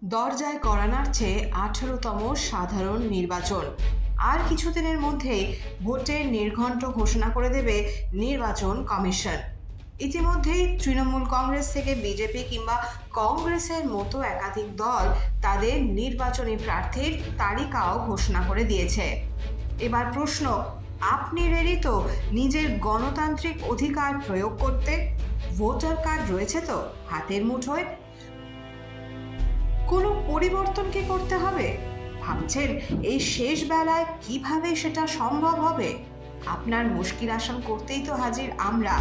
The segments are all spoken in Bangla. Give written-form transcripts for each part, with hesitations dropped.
দরজায় কড়া নাড়ছে 18তম সাধারণ নির্বাচন। আর কিছুদিনের মধ্যেই ভোটের নির্ঘণ্ট ঘোষণা করে দেবে নির্বাচন কমিশন। ইতিমধ্যেই তৃণমূল কংগ্রেস থেকে বিজেপি কিংবা কংগ্রেসের মতো একাধিক দল তাদের নির্বাচনী প্রার্থীর তালিকাও ঘোষণা করে দিয়েছে। এবার প্রশ্ন, আপনি রেডি তো নিজের গণতান্ত্রিক অধিকার প্রয়োগ করতে? ভোটার কার্ড রয়েছে তো হাতের মুঠোয়? কোনো পরিবর্তন কি করতে হবে? ভাবছেন এই শেষ বেলায় কিভাবে সেটা সম্ভব হবে? আপনার মুশকিল আসান করতেই তো হাজির আমরা।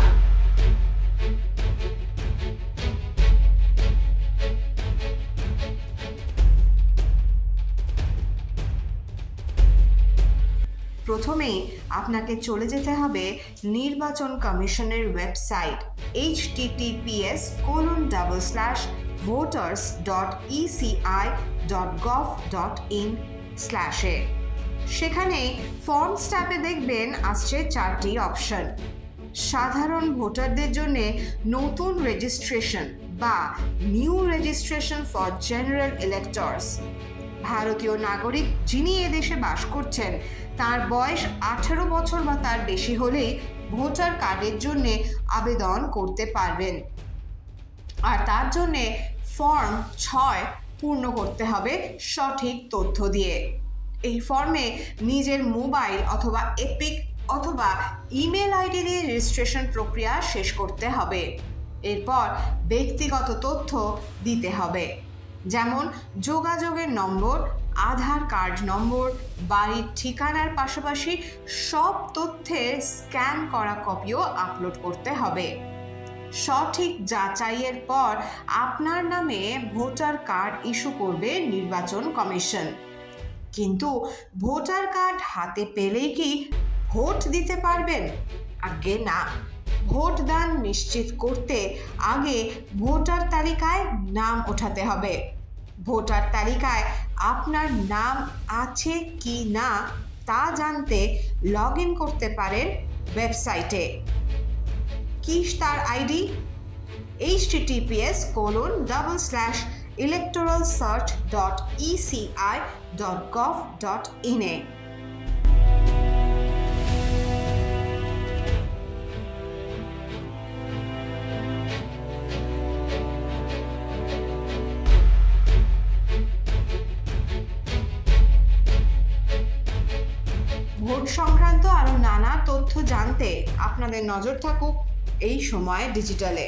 প্রথমেই আপনাকে চলে যেতে হবে নির্বাচন কমিশনের ওয়েবসাইট https:/voters.eci.gov.in/। সেখানে ফর্মস ট্যাবে দেখবেন আসছে 4টি অপশন। সাধারণ ভোটারদের জন্য নতুন রেজিস্ট্রেশন বা new registration for general electors. ভারতীয় নাগরিক যিনি এদেশে বাস করছেন তার বয়স 18 বছর বা তার বেশি হলেই ভোটার কার্ডের জন্য আবেদন করতে পারবেন। আর তার জন্যে ফর্ম 6 পূর্ণ করতে হবে সঠিক তথ্য দিয়ে। এই ফর্মে নিজের মোবাইল অথবা এপিক অথবা ইমেল আইডি দিয়ে রেজিস্ট্রেশন প্রক্রিয়া শেষ করতে হবে। এরপর ব্যক্তিগত তথ্য দিতে হবে, যেমন যোগাযোগের নম্বর, আধার কার্ড নম্বর, বাড়ির ঠিকানার পাশাপাশি সব তথ্যের স্ক্যান করা কপিও আপলোড করতে হবে। সঠিক যাচাইয়ের পর আপনার নামে ভোটার কার্ড ইস্যু করবে নির্বাচন কমিশন। কিন্তু ভোটার কার্ড হাতে পেলেই কি ভোট দিতে পারবেন? আগে না। ভোট দান নিশ্চিত করতে আগে ভোটার তালিকায় নাম ওঠাতে হবে। ভোটার তালিকায় আপনার নাম আছে কি না তা জানতে লগ ইন করতে পারেন ওয়েবসাইটে। কি তার আইডি? https://electoralsearch.eci.gov.in। ভোট সংক্রান্ত আরো নানা তথ্য জানতে আপনাদের নজর থাকুক এই সময় ডিজিটালে।